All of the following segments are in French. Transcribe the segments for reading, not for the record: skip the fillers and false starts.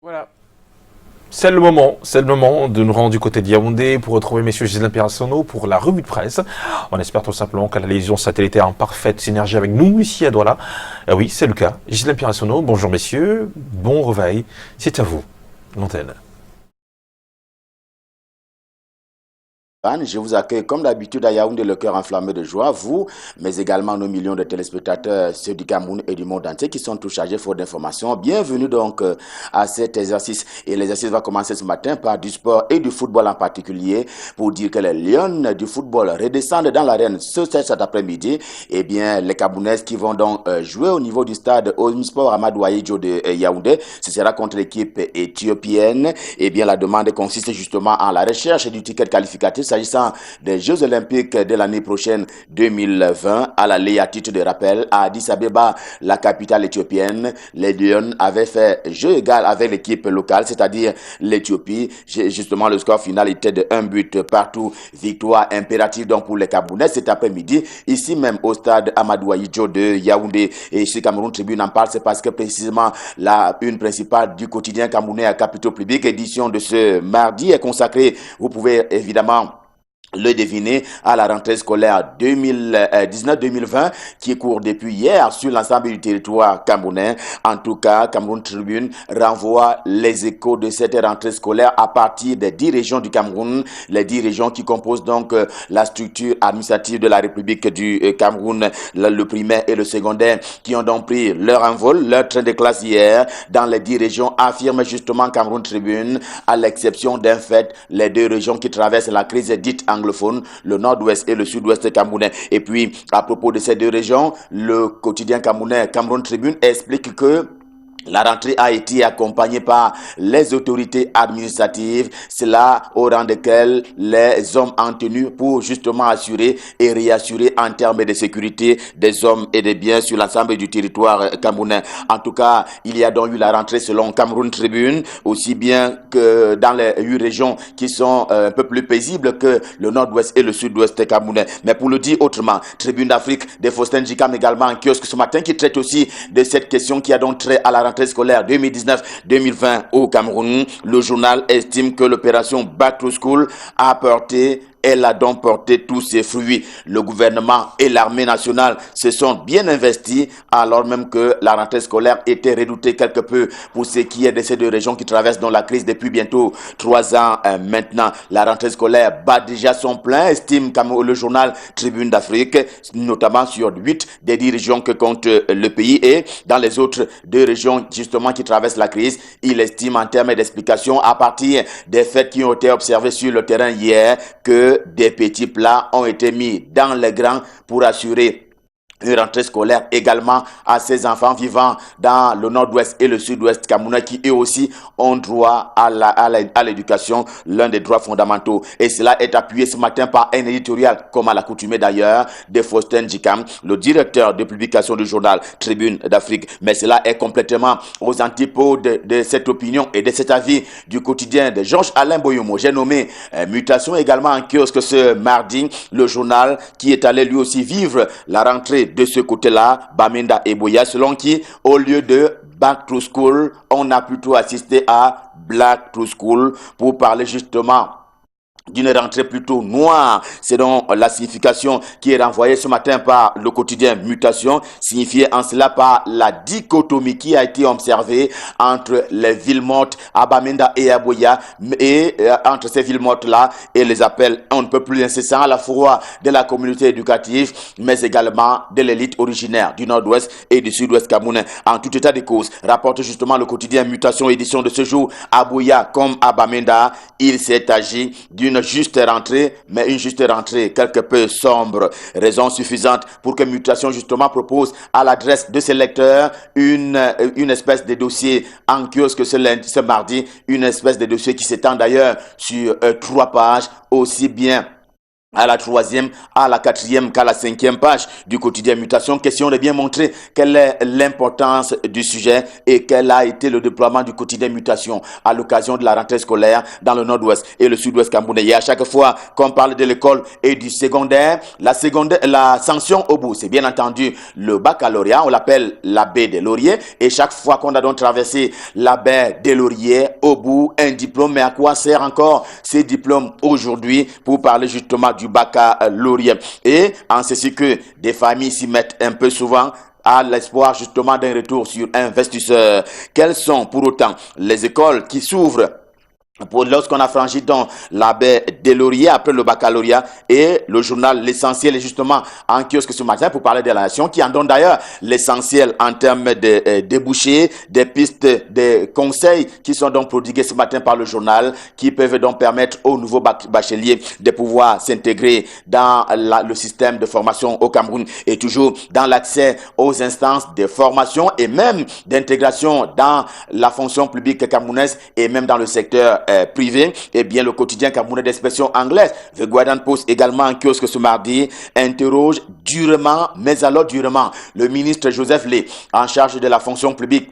Voilà, c'est le moment de nous rendre du côté de Yaoundé pour retrouver messieurs Gislain Peirassono pour la revue de presse. On espère tout simplement qu'à la télévision satellitaire en parfaite synergie avec nous ici à Douala. Oui, c'est le cas. Gislain Peirassono, bonjour messieurs, bon réveil, c'est à vous, l'antenne. Je vous accueille comme d'habitude à Yaoundé, le cœur enflammé de joie, vous, mais également nos millions de téléspectateurs, ceux du Cameroun et du monde entier qui sont tous chargés faute d'informations. Bienvenue donc à cet exercice. Et l'exercice va commencer ce matin par du sport et du football en particulier pour dire que les Lions du football redescendent dans l'arène cet après-midi. Eh bien, les Camerounaises qui vont donc jouer au niveau du stade Omnisport Amadou Ahidjo de Yaoundé, ce sera contre l'équipe éthiopienne. Eh bien, la demande consiste justement en la recherche du ticket qualificatif s'agissant des Jeux Olympiques de l'année prochaine 2020. À l'aller à titre de rappel, à Addis Abeba, la capitale éthiopienne, les Lions avaient fait jeu égal avec l'équipe locale, c'est-à-dire l'Éthiopie. Justement, le score final était de 1 but partout. Victoire impérative donc pour les Camerounais cet après-midi, ici même au stade Amadou Ahidjo de Yaoundé. Et chez Cameroun Tribune en parle, c'est parce que précisément la une principale du quotidien camerounais à Capitaux Public, édition de ce mardi, est consacrée, vous pouvez évidemment le deviner, à la rentrée scolaire 2019-2020 qui court depuis hier sur l'ensemble du territoire camerounais. En tout cas, Cameroun Tribune renvoie les échos de cette rentrée scolaire à partir des 10 régions du Cameroun, les 10 régions qui composent donc la structure administrative de la République du Cameroun, le primaire et le secondaire, qui ont donc pris leur envol, leur train de classe hier dans les 10 régions, affirme justement Cameroun Tribune, à l'exception d'un fait, les 2 régions qui traversent la crise dite anglophone, le nord-ouest et le sud-ouest camerounais. Et puis, à propos de ces 2 régions, le quotidien camerounais Cameroun Tribune explique que la rentrée a été accompagnée par les autorités administratives, cela au rang desquelles les hommes en tenue pour justement assurer et réassurer en termes de sécurité des hommes et des biens sur l'ensemble du territoire camerounais. En tout cas, il y a donc eu la rentrée selon Cameroun Tribune, aussi bien que dans les 8 régions qui sont un peu plus paisibles que le nord-ouest et le sud-ouest camerounais. Mais pour le dire autrement, Tribune d'Afrique de Faustin Djikam également en kiosque ce matin qui traite aussi de cette question qui a donc trait à la rentrée scolaire 2019-2020 au Cameroun. Le journal estime que l'opération Back to School a porté elle a donc porté tous ses fruits. Le gouvernement et l'armée nationale se sont bien investis alors même que la rentrée scolaire était redoutée quelque peu pour ce qui est de ces 2 régions qui traversent dans la crise depuis bientôt 3 ans maintenant. La rentrée scolaire bat déjà son plein, estime le journal Tribune d'Afrique, notamment sur 8 des 10 régions que compte le pays et dans les autres 2 régions justement qui traversent la crise, il estime en termes d'explication à partir des faits qui ont été observés sur le terrain hier que des petits plats ont été mis dans les grands pour assurer une rentrée scolaire également à ces enfants vivant dans le nord-ouest et le sud-ouest camerounais qui eux aussi ont droit à l'éducation, l'un des droits fondamentaux. Et cela est appuyé ce matin par un éditorial, comme à l'accoutumée d'ailleurs, de Faustin Djikam, le directeur de publication du journal Tribune d'Afrique. Mais cela est complètement aux antipodes de cette opinion et de cet avis du quotidien de Georges-Alain Boyomo. J'ai nommé Mutation également en kiosque ce mardi, le journal qui est allé lui aussi vivre la rentrée de ce côté-là, Bamenda et Boya, selon qui, au lieu de Back to School, on a plutôt assisté à Black to School pour parler justement d'une rentrée plutôt noire. C'est donc la signification qui est renvoyée ce matin par le quotidien Mutation, signifiée en cela par la dichotomie qui a été observée entre les villes mortes Abamenda et Aboya et entre ces villes mortes-là et les appels on ne peut plus incessants à la fois de la communauté éducative mais également de l'élite originaire du nord-ouest et du sud-ouest camerounais. En tout état de cause, rapporte justement le quotidien Mutation édition de ce jour, Aboya comme Abamenda, il s'est agi d'une juste rentrée, mais une juste rentrée quelque peu sombre. Raison suffisante pour que Mutation justement propose à l'adresse de ses lecteurs une espèce de dossier en kiosque ce mardi, une espèce de dossier qui s'étend d'ailleurs sur 3 pages, aussi bien à la 3e, à la 4e, qu'à la 5e page du quotidien Mutation. Question de bien montrer quelle est l'importance du sujet et quel a été le déploiement du quotidien Mutation à l'occasion de la rentrée scolaire dans le nord-ouest et le sud-ouest camerounais. Et à chaque fois qu'on parle de l'école et du secondaire, la sanction au bout, c'est bien entendu le baccalauréat, on l'appelle la baie des lauriers. Et chaque fois qu'on a donc traversé la baie des lauriers, au bout, un diplôme. Mais à quoi sert encore ces diplômes aujourd'hui pour parler justement du baccalauréat? Et en ceci que des familles s'y mettent un peu souvent à l'espoir justement d'un retour sur investisseur. Quelles sont pour autant les écoles qui s'ouvrent lorsqu'on a franchi donc la baie des lauriers après le baccalauréat? Et le journal L'Essentiel est justement en kiosque ce matin pour parler de la nation, qui en donne d'ailleurs l'essentiel en termes de débouchés, des pistes, des conseils qui sont donc prodigués ce matin par le journal, qui peuvent donc permettre aux nouveaux bacheliers de pouvoir s'intégrer dans le système de formation au Cameroun et toujours dans l'accès aux instances de formation et même d'intégration dans la fonction publique camerounaise et même dans le secteur privé. Eh bien, le quotidien camerounais d'expression anglaise, The Guardian Post, également en kiosque ce mardi, interroge durement, mais alors durement, le ministre Joseph Lé, en charge de la fonction publique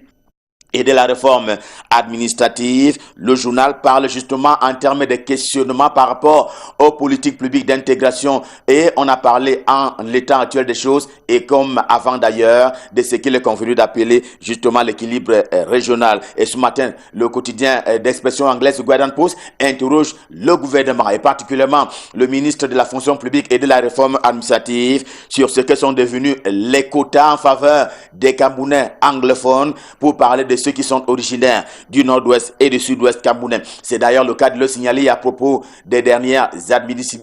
et de la réforme administrative. Le journal parle justement en termes de questionnement par rapport aux politiques publiques d'intégration et on a parlé en l'état actuel des choses et comme avant d'ailleurs de ce qu'il est convenu d'appeler justement l'équilibre régional. Et ce matin, le quotidien d'expression anglaise Guardian Post interroge le gouvernement et particulièrement le ministre de la fonction publique et de la réforme administrative sur ce que sont devenus les quotas en faveur des Camerounais anglophones pour parler de ceux qui sont originaires du nord-ouest et du sud-ouest camerounais. C'est d'ailleurs le cas de le signaler à propos des dernières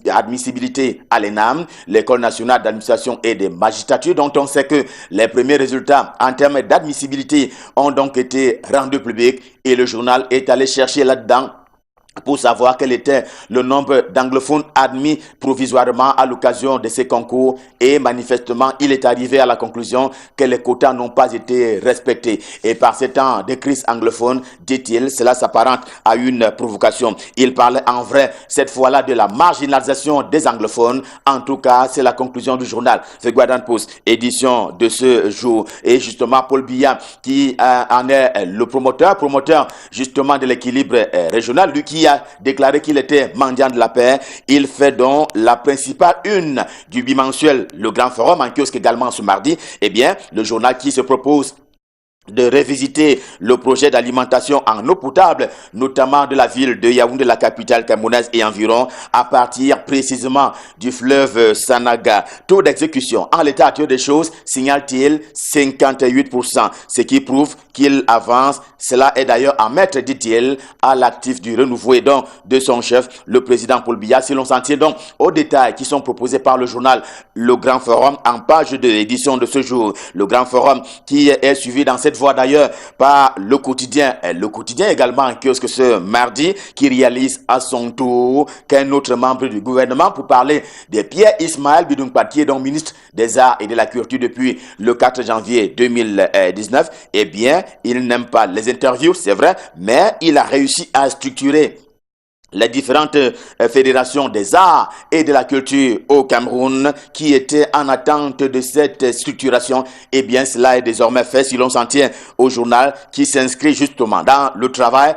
admissibilités à l'ENAM, l'École nationale d'administration et des magistratures, dont on sait que les premiers résultats en termes d'admissibilité ont donc été rendus publics et le journal est allé chercher là-dedans pour savoir quel était le nombre d'anglophones admis provisoirement à l'occasion de ces concours et manifestement il est arrivé à la conclusion que les quotas n'ont pas été respectés et par ces temps de crise anglophone, dit-il, cela s'apparente à une provocation. Il parlait en vrai cette fois-là de la marginalisation des anglophones. En tout cas, c'est la conclusion du journal The Guardian Post, édition de ce jour. Et justement, Paul Biya qui en est le promoteur justement de l'équilibre régional, lui qui a déclaré qu'il était mendiant de la paix. Il fait donc la principale une du bimensuel Le Grand Forum en kiosque également ce mardi. Eh bien, le journal qui se propose de revisiter le projet d'alimentation en eau potable, notamment de la ville de Yaoundé, la capitale camerounaise et environ, à partir précisément du fleuve Sanaga. Taux d'exécution en l'état actuel des choses, signale-t-il, 58%, ce qui prouve qu'il avance. Cela est d'ailleurs à mettre, dit-il, à l'actif du renouveau et donc de son chef, le président Paul Biya. Si l'on s'en tient donc aux détails qui sont proposés par le journal Le Grand Forum en page de l'édition de ce jour. Le Grand Forum qui est suivi dans cette voie d'ailleurs par le quotidien également en kiosque ce mardi, qui réalise à son tour qu'un autre membre du gouvernement pour parler de Pierre Ismaël Bidounkpa, qui est donc ministre des Arts et de la Culture depuis le 4 janvier 2019. Eh bien, il n'aime pas les interviews, c'est vrai, mais il a réussi à structurer les différentes fédérations des arts et de la culture au Cameroun qui étaient en attente de cette structuration. Eh bien, cela est désormais fait si l'on s'en tient au journal qui s'inscrit justement dans le travail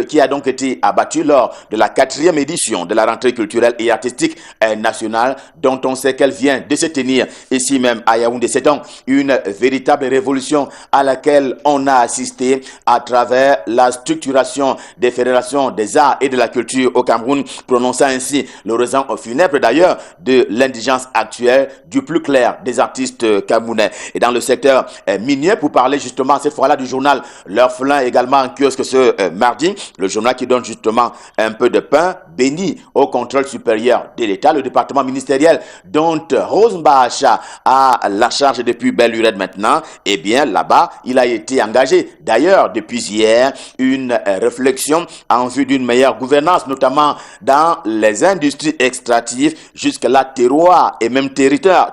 qui a donc été abattu lors de la 4e édition de la rentrée culturelle et artistique nationale dont on sait qu'elle vient de se tenir ici même à Yaoundé. C'est donc une véritable révolution à laquelle on a assisté à travers la structuration des fédérations des arts et de la culture au Cameroun, prononçant ainsi l'oraison funèbre d'ailleurs de l'indigence actuelle du plus clair des artistes camerounais. Et dans le secteur minier, pour parler justement cette fois-là du journal L'Orphelin également en kiosque ce mardi, le journal qui donne justement un peu de pain béni au contrôle supérieur de l'État, le département ministériel dont Rose Mbahacha a la charge depuis belle lurette maintenant. Eh bien là-bas, il a été engagé d'ailleurs depuis hier une réflexion en vue d'une meilleure gouvernance violence, notamment dans les industries extractives, jusque-là terroir et même territoire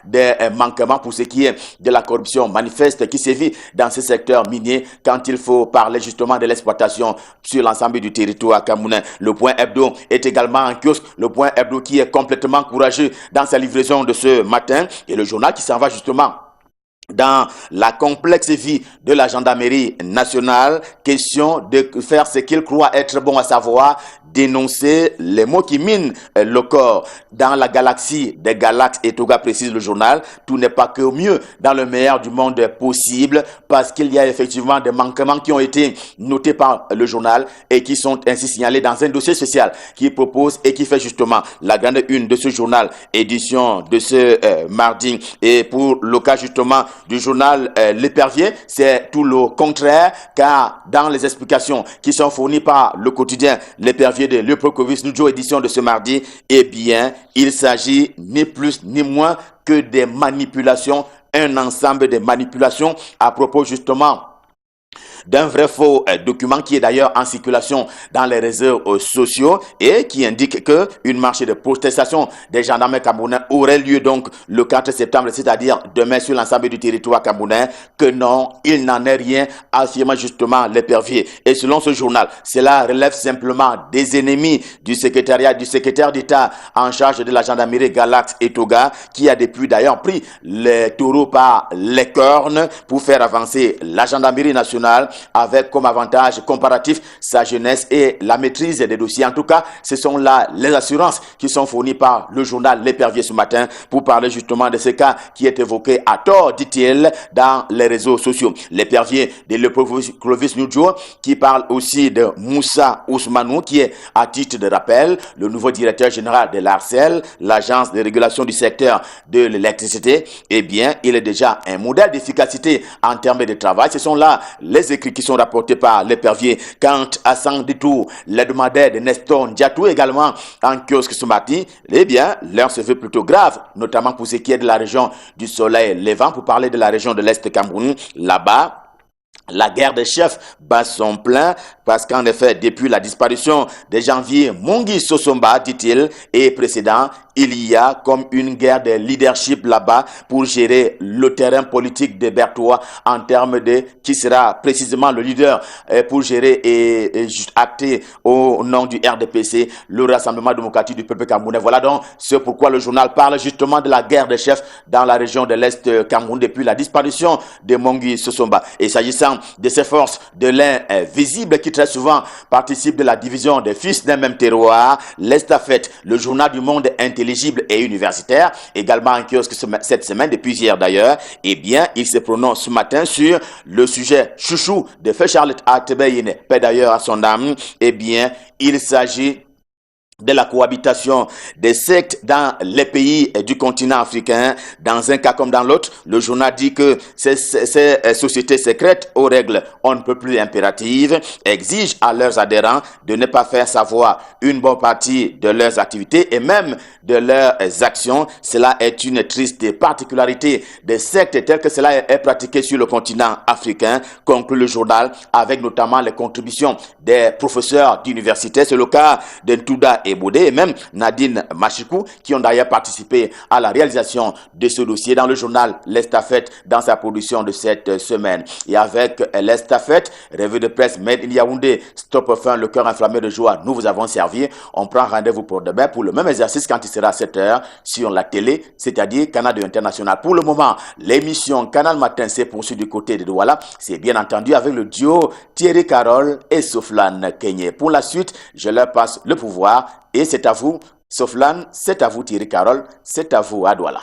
des manquements pour ce qui est de la corruption manifeste qui sévit dans ce secteur minier quand il faut parler justement de l'exploitation sur l'ensemble du territoire camerounais. Le point hebdo est également en kiosque, le point hebdo qui est complètement courageux dans sa livraison de ce matin et le journal qui s'en va justement dans la complexe vie de la gendarmerie nationale, question de faire ce qu'il croit être bon, à savoir dénoncer les mots qui minent le corps. Dans la galaxie des galaxes, et Toga précise le journal, tout n'est pas que au mieux dans le meilleur du monde possible, parce qu'il y a effectivement des manquements qui ont été notés par le journal et qui sont ainsi signalés dans un dossier spécial qui propose et qui fait justement la grande une de ce journal, édition de ce mardi. Et pour le cas justement du journal L'Épervier, c'est tout le contraire, car dans les explications qui sont fournies par le quotidien L'Épervier de Leopold Nudjo, édition de ce mardi, eh bien, il s'agit ni plus ni moins que des manipulations, un ensemble de manipulations à propos justement d'un vrai faux document qui est d'ailleurs en circulation dans les réseaux sociaux et qui indique que une marche de protestation des gendarmes camerounais aurait lieu donc le 4 septembre, c'est-à-dire demain sur l'ensemble du territoire camerounais, que non, il n'en est rien, affirme justement L'Épervier. Et selon ce journal, cela relève simplement des ennemis du secrétaire d'État en charge de la gendarmerie Galax et Toga, qui a depuis d'ailleurs pris les taureaux par les cornes pour faire avancer la gendarmerie nationale avec comme avantage comparatif sa jeunesse et la maîtrise des dossiers. En tout cas, ce sont là les assurances qui sont fournies par le journal L'Épervier ce matin pour parler justement de ce cas qui est évoqué à tort, dit-il, dans les réseaux sociaux. L'Épervier de Leopold Nudjo qui parle aussi de Moussa Ousmanou, qui est, à titre de rappel, le nouveau directeur général de l'ARCEL, l'agence de régulation du secteur de l'électricité. Eh bien, il est déjà un modèle d'efficacité en termes de travail. Ce sont là les écrits qui sont rapportés par L'Épervier. Quant à Sans Détour, les demandeurs de Nestor Ndiatou également en kiosque ce matin, eh bien, l'heure se fait plutôt grave, notamment pour ce qui est de la région du Soleil Levant, pour parler de la région de l'Est Cameroun. Là-bas, la guerre des chefs bat son plein parce qu'en effet, depuis la disparition de janvier Mongi Sosomba, dit-il, et précédent, il y a comme une guerre de leadership là-bas pour gérer le terrain politique de Bertois en termes de qui sera précisément le leader pour gérer et acter au nom du RDPC, le Rassemblement démocratique du peuple camerounais. Voilà donc ce pourquoi le journal parle justement de la guerre des chefs dans la région de l'Est Cameroun depuis la disparition de Mongi Sosomba. Et s'agissant de ces forces de l'invisible qui très souvent participent de la division des fils d'un même terroir, l'Estafette, le journal du monde intelligible et universitaire, également en kiosque cette semaine, depuis hier d'ailleurs, eh bien, il se prononce ce matin sur le sujet chouchou de Feu Charlotte Atebeyine, paix d'ailleurs à son âme. Eh bien, il s'agit de la cohabitation des sectes dans les pays du continent africain. Dans un cas comme dans l'autre, le journal dit que ces sociétés secrètes aux règles on ne peut plus impératives exigent à leurs adhérents de ne pas faire savoir une bonne partie de leurs activités et même de leurs actions. Cela est une triste particularité des sectes telles que cela est pratiqué sur le continent africain, conclut le journal, avec notamment les contributions des professeurs d'université. C'est le cas de Ntouda et Boudé et même Nadine Machikou qui ont d'ailleurs participé à la réalisation de ce dossier dans le journal L'Estafette dans sa production de cette semaine. Et avec L'Estafette, revue de presse Made in Yaoundé, stop fin, le cœur enflammé de joie, nous vous avons servi. On prend rendez-vous pour demain pour le même exercice quand il sera à 7h sur la télé, c'est-à-dire Canal 2 International. Pour le moment, l'émission Canal Matin s'est poursuivie du côté de Douala. C'est bien entendu avec le duo Thierry Carole et Soflane Kenyé. Pour la suite, je leur passe le pouvoir. Et c'est à vous, Soflane, c'est à vous Thierry Carole, c'est à vous à Douala.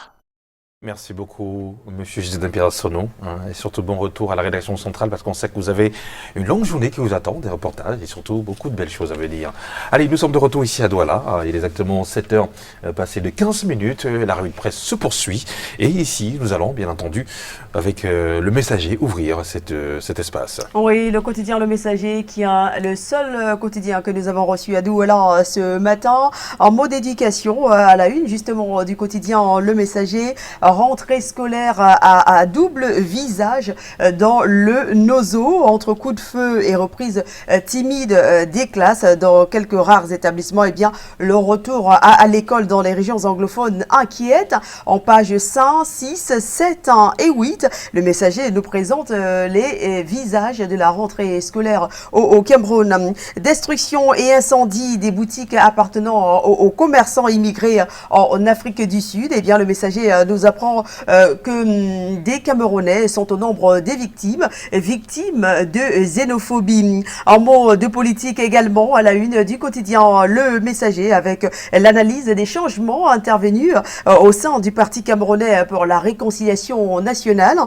Merci beaucoup, Monsieur Gisèle Pierre-Sono, et surtout bon retour à la rédaction centrale parce qu'on sait que vous avez une longue journée qui vous attend, des reportages et surtout beaucoup de belles choses à venir. Allez, nous sommes de retour ici à Douala, il est exactement 7h passées de 15 minutes, la revue de presse se poursuit et ici nous allons bien entendu avec le Messager ouvrir cet espace. Oui, le quotidien Le Messager qui est le seul quotidien que nous avons reçu à Douala ce matin en mot d'éducation à la une justement du quotidien Le Messager. rentrée scolaire à double visage dans le Nozo, entre coups de feu et reprise timide des classes dans quelques rares établissements. Eh bien, le retour à l'école dans les régions anglophones inquiète. En page 5, 6, 7 et 8, le Messager nous présente les visages de la rentrée scolaire au Cameroun. Destruction et incendie des boutiques appartenant aux commerçants immigrés en Afrique du Sud. Eh bien, le Messager nous apprend que des Camerounais sont au nombre des victimes de xénophobie. Un mot de politique également à la une du quotidien Le Messager avec l'analyse des changements intervenus au sein du Parti camerounais pour la réconciliation nationale.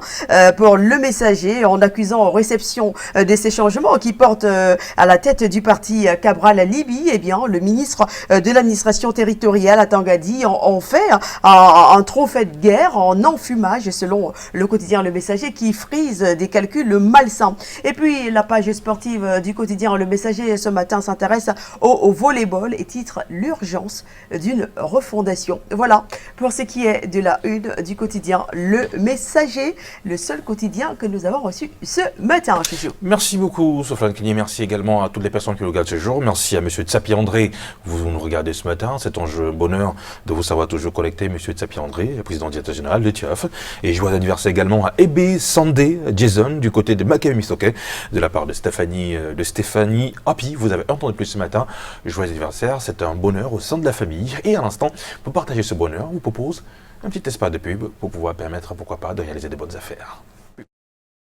Pour Le Messager, en accusant réception de ces changements qui portent à la tête du parti Cabral Libi, eh bien, le ministre de l'administration territoriale à Tangadi en fait un trophée de guerre en enfumage, selon le quotidien Le Messager, qui frise des calculs malsains. Et puis, la page sportive du quotidien Le Messager ce matin s'intéresse au volleyball et titre l'urgence d'une refondation. Voilà pour ce qui est de la une du quotidien Le Messager, le seul quotidien que nous avons reçu ce matin. Chouchou. Merci beaucoup, Sofiane Kini. Merci également à toutes les personnes qui nous regardent ce jour. Merci à M. Tsapi André, vous nous regardez ce matin. C'est un jeu bonheur de vous savoir toujours connecté, M. Tsapi André, président directeur général de TIAF. Et joyeux anniversaire également à Ebe Sandé Jason, du côté de Makabe Misoke, de la part de Stéphanie Happy. Vous avez entendu plus ce matin. Joyeux anniversaire, c'est un bonheur au sein de la famille. Et à l'instant, pour partager ce bonheur, on vous propose un petit espace de pub pour pouvoir permettre, pourquoi pas, de réaliser de bonnes affaires.